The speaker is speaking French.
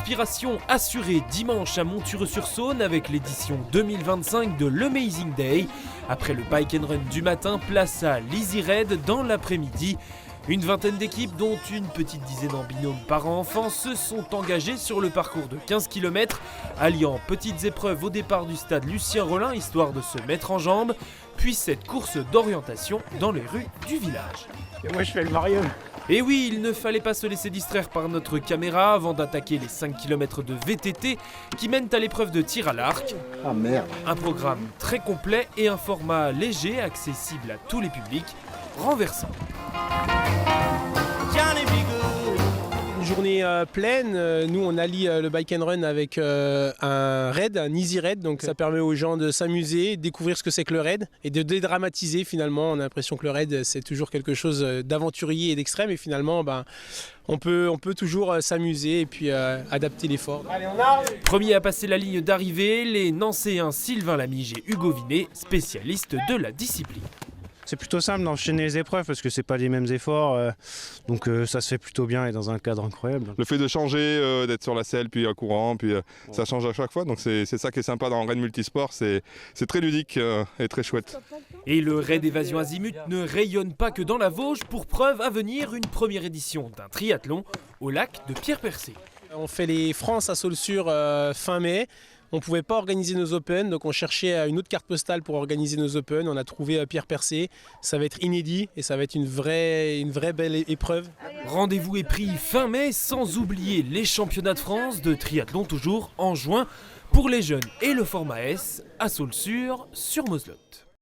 Inspiration assurée dimanche à Montureux-sur-Saône avec l'édition 2025 de l'Amazing Day. Après le bike and run du matin, place à l'Easy Raid dans l'après-midi. Une vingtaine d'équipes, dont une petite dizaine en binôme parents-enfants, se sont engagées sur le parcours de 15 km, alliant petites épreuves au départ du stade Lucien Rollin, histoire de se mettre en jambes, puis cette course d'orientation dans les rues du village. Et moi je fais le Mario. Et oui, il ne fallait pas se laisser distraire par notre caméra avant d'attaquer les 5 km de VTT qui mènent à l'épreuve de tir à l'arc. Ah merde. Un programme très complet et un format léger accessible à tous les publics, renversant. Une journée pleine, nous on allie le bike and run avec un raid, un easy raid, donc ça permet aux gens de s'amuser, de découvrir ce que c'est que le raid et de dédramatiser finalement. On a l'impression que le raid c'est toujours quelque chose d'aventurier et d'extrême et finalement on peut toujours s'amuser et puis adapter l'effort. Allez, on arrive. Premier à passer la ligne d'arrivée, les Nancéens Sylvain Lamige et Hugo Vinet, spécialistes de la discipline. C'est plutôt simple d'enchaîner les épreuves parce que c'est pas les mêmes efforts, donc ça se fait plutôt bien et dans un cadre incroyable. Le fait de changer, d'être sur la selle puis en courant, puis ça change à chaque fois, donc c'est ça qui est sympa dans Raid Multisport, c'est très ludique et très chouette. Et le raid Évasion Azimut ne rayonne pas que dans la Vosges, pour preuve à venir une première édition d'un triathlon au lac de Pierre-Percé. On fait les France à Saulsure fin mai. On ne pouvait pas organiser nos Open, donc on cherchait une autre carte postale pour organiser nos Open. On a trouvé Pierre-Percé, ça va être inédit et ça va être une vraie belle épreuve. Rendez-vous est pris fin mai, sans oublier les championnats de France de triathlon toujours en juin pour les jeunes et le format S à Saulsure sur Moselotte.